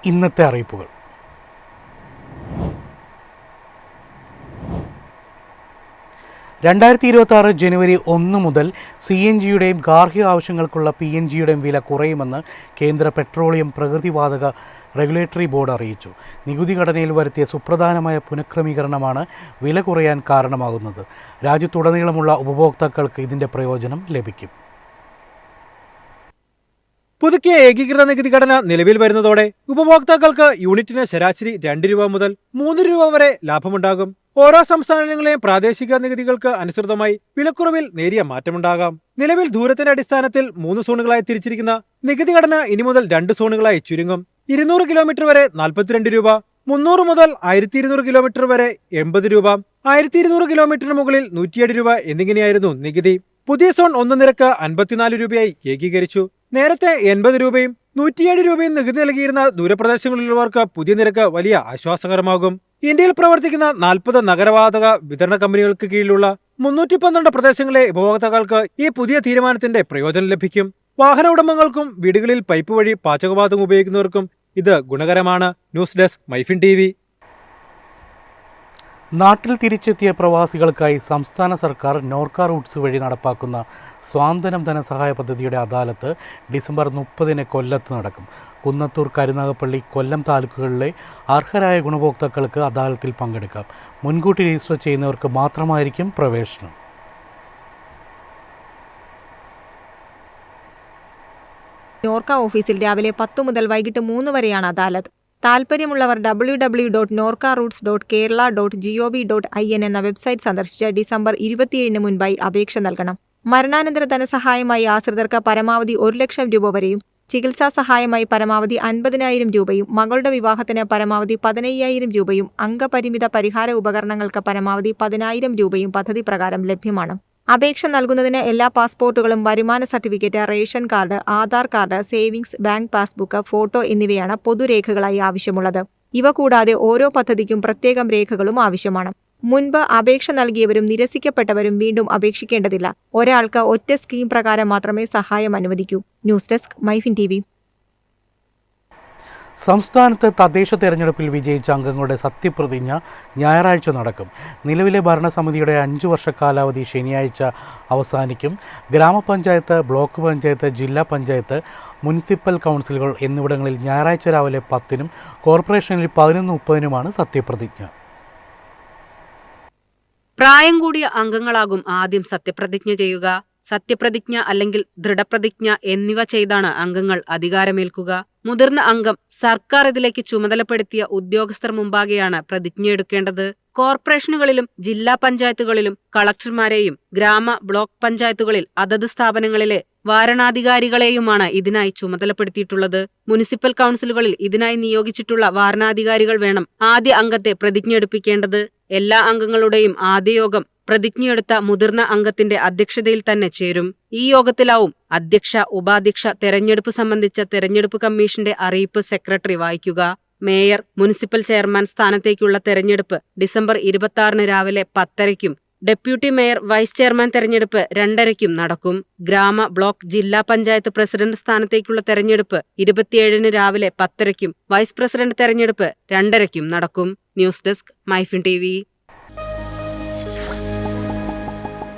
ഇന്നത്തെ അറിയിപ്പുകൾ. ജനുവരി 1 മുതൽ CNGയുടെയും ഗാർഹിക ആവശ്യങ്ങൾക്കുള്ള PNGയുടെയും വില കുറയുമെന്ന് കേന്ദ്ര പെട്രോളിയം പ്രകൃതിവാതക റെഗുലേറ്ററി ബോർഡ് അറിയിച്ചു. നികുതി ഘടനയിൽ വരുത്തിയ സുപ്രധാനമായ പുനഃക്രമീകരണമാണ് വില കുറയാൻ കാരണമാകുന്നത്. രാജ്യത്തുടനീളമുള്ള ഉപഭോക്താക്കൾക്ക് ഇതിൻ്റെ പ്രയോജനം ലഭിക്കും. പുതുക്കിയ ഏകീകൃത നികുതി ഘടന നിലവിൽ വരുന്നതോടെ ഉപഭോക്താക്കൾക്ക് യൂണിറ്റിന് ശരാശരി 2 രൂപ മുതൽ 3 രൂപ വരെ ലാഭമുണ്ടാകും. ഓരോ സംസ്ഥാനങ്ങളിലെയും പ്രാദേശിക നികുതികൾക്ക് അനുസൃതമായി വിലക്കുറവിൽ നേരിയ മാറ്റമുണ്ടാകാം. നിലവിൽ ദൂരത്തിന്റെ അടിസ്ഥാനത്തിൽ 3 സോണുകളായി തിരിച്ചിരിക്കുന്ന നികുതി ഘടന ഇനി മുതൽ 2 സോണുകളായി ചുരുങ്ങും. 200 കിലോമീറ്റർ വരെ 42 രൂപ, 300 മുതൽ 1200 കിലോമീറ്റർ വരെ 80 രൂപ, 1200 കിലോമീറ്ററിന് മുകളിൽ 107 രൂപ എന്നിങ്ങനെയായിരുന്നു നികുതി. പുതിയ സോൺ 1 നിരക്ക് 54 രൂപയായി ഏകീകരിച്ചു. നേരത്തെ 80 രൂപയും 107 രൂപയും നികുതി നൽകിയിരുന്ന ദൂരപ്രദേശങ്ങളിലുള്ളവർക്ക് പുതിയ നിരക്ക് വലിയ ആശ്വാസകരമാകും. ഇന്ത്യയിൽ പ്രവർത്തിക്കുന്ന 40 നഗരവാതക വിതരണ കമ്പനികൾക്ക് കീഴിലുള്ള 312 പ്രദേശങ്ങളിലെ ഉപഭോക്താക്കൾക്ക് ഈ പുതിയ തീരുമാനത്തിന്റെ പ്രയോജനം ലഭിക്കും. വാഹന ഉടമകൾക്കും വീടുകളിൽ പൈപ്പ് വഴി പാചകവാതകം ഉപയോഗിക്കുന്നവർക്കും ഇത് ഗുണകരമാണ്. News desk MyFin TV. നാട്ടിൽ തിരിച്ചെത്തിയ പ്രവാസികൾക്കായി സംസ്ഥാന സർക്കാർ നോർക്ക റൂട്ട്സ് വഴി നടപ്പാക്കുന്ന സ്വാന്തനം ധനസഹായ പദ്ധതിയുടെ അദാലത്ത് ഡിസംബർ 30 കൊല്ലത്ത് നടക്കും. കുന്നത്തൂർ, കരുനാഗപ്പള്ളി, കൊല്ലം താലൂക്കുകളിലെ അർഹരായ ഗുണഭോക്താക്കൾക്ക് അദാലത്തിൽ പങ്കെടുക്കാം. മുൻകൂട്ടി രജിസ്റ്റർ ചെയ്യുന്നവർക്ക് മാത്രമായിരിക്കും പ്രവേശനം. നോർക്ക ഓഫീസിൽ രാവിലെ 10 മുതൽ വൈകിട്ട് 3 വരെയാണ് അദാലത്ത്. താൽപ്പര്യമുള്ളവർ www.norcaroots.kerala.gov.in എന്ന വെബ്സൈറ്റ് സന്ദർശിച്ച് ഡിസംബർ 27 മുൻപായി അപേക്ഷ നൽകണം. മരണാനന്തര ധനസഹായമായി ആശ്രിതർക്ക് പരമാവധി 1 ലക്ഷം രൂപ വരെയും, ചികിത്സാ സഹായമായി പരമാവധി 50,000 രൂപയും, മകളുടെ വിവാഹത്തിന് പരമാവധി 15,000 രൂപയും, അംഗപരിമിത പരിഹാര ഉപകരണങ്ങൾക്ക് പരമാവധി 10,000 രൂപയും പദ്ധതി പ്രകാരം ലഭ്യമാണ്. അപേക്ഷ നൽകുന്നതിന് എല്ലാ പാസ്പോർട്ടുകളും, വരുമാന certificate, ration card, Aadhaar card, savings bank passbook, photo എന്നിവയാണ് പൊതുരേഖകളായി ആവശ്യമുള്ളത്. ഇവ കൂടാതെ ഓരോ പദ്ധതിക്കും പ്രത്യേകം രേഖകളും ആവശ്യമാണ്. മുൻപ് അപേക്ഷ നൽകിയവരും നിരസിക്കപ്പെട്ടവരും വീണ്ടും അപേക്ഷിക്കേണ്ടതില്ല. ഒരാൾക്ക് ഒറ്റ സ്കീം പ്രകാരം മാത്രമേ സഹായം അനുവദിക്കൂ. News desk MyFin TV. സംസ്ഥാനത്ത് തദ്ദേശ തെരഞ്ഞെടുപ്പിൽ വിജയിച്ച അംഗങ്ങളുടെ സത്യപ്രതിജ്ഞ ഞായറാഴ്ച നടക്കും. നിലവിലെ ഭരണസമിതിയുടെ 5 വർഷ കാലാവധി ശനിയാഴ്ച അവസാനിക്കും. ഗ്രാമപഞ്ചായത്ത്, ബ്ലോക്ക് പഞ്ചായത്ത്, ജില്ലാ പഞ്ചായത്ത്, മുനിസിപ്പൽ കൗൺസിലുകൾ എന്നിവിടങ്ങളിൽ ഞായറാഴ്ച രാവിലെ 10-നും കോർപ്പറേഷനിൽ 11:30-നുമാണ് സത്യപ്രതിജ്ഞ. പ്രായം കൂടിയ അംഗങ്ങളാകും ആദ്യം സത്യപ്രതിജ്ഞ ചെയ്യുക. സത്യപ്രതിജ്ഞ അല്ലെങ്കിൽ ദൃഢപ്രതിജ്ഞ എന്നിവ ചെയ്താണ് അംഗങ്ങൾ അധികാരമേൽക്കുക. മുതിർന്ന അംഗം സർക്കാർ ഇതിലേക്ക് ചുമതലപ്പെടുത്തിയ ഉദ്യോഗസ്ഥർ മുമ്പാകെയാണ് പ്രതിജ്ഞയെടുക്കേണ്ടത്. കോർപ്പറേഷനുകളിലും ജില്ലാ പഞ്ചായത്തുകളിലും കളക്ടർമാരെയും ഗ്രാമ ബ്ലോക്ക് പഞ്ചായത്തുകളിൽ അതത് സ്ഥാപനങ്ങളിലെ വാരണാധികാരികളെയുമാണ് ഇതിനായി ചുമതലപ്പെടുത്തിയിട്ടുള്ളത്. മുനിസിപ്പൽ കൗൺസിലുകളിൽ ഇതിനായി നിയോഗിച്ചിട്ടുള്ള വാരണാധികാരികൾ വേണം ആദ്യ അംഗത്തെ പ്രതിജ്ഞയെടുപ്പിക്കേണ്ടത്. എല്ലാ അംഗങ്ങളുടെയും ആദ്യ യോഗം പ്രതിജ്ഞയെടുത്ത മുതിർന്ന അംഗത്തിന്റെ അധ്യക്ഷതയിൽ തന്നെ ചേരും. ഈ യോഗത്തിലാവും അധ്യക്ഷ, ഉപാധ്യക്ഷ തെരഞ്ഞെടുപ്പ് സംബന്ധിച്ച തെരഞ്ഞെടുപ്പ് കമ്മീഷന്റെ അറിയിപ്പ് സെക്രട്ടറി വായിക്കുക. മേയർ, മുനിസിപ്പൽ ചെയർമാൻ സ്ഥാനത്തേക്കുള്ള തെരഞ്ഞെടുപ്പ് ഡിസംബർ 26 രാവിലെ 10:30-ക്കും ഡെപ്യൂട്ടി മേയർ, വൈസ് ചെയർമാൻ തെരഞ്ഞെടുപ്പ് 2:30-ക്കും നടക്കും. ഗ്രാമ, ബ്ലോക്ക്, ജില്ലാ പഞ്ചായത്ത് പ്രസിഡന്റ് സ്ഥാനത്തേക്കുള്ള തെരഞ്ഞെടുപ്പ് 27 രാവിലെ 10:30-ക്കും വൈസ് പ്രസിഡന്റ് തെരഞ്ഞെടുപ്പ് 2:30-ക്കും നടക്കും. News desk MyFin TV.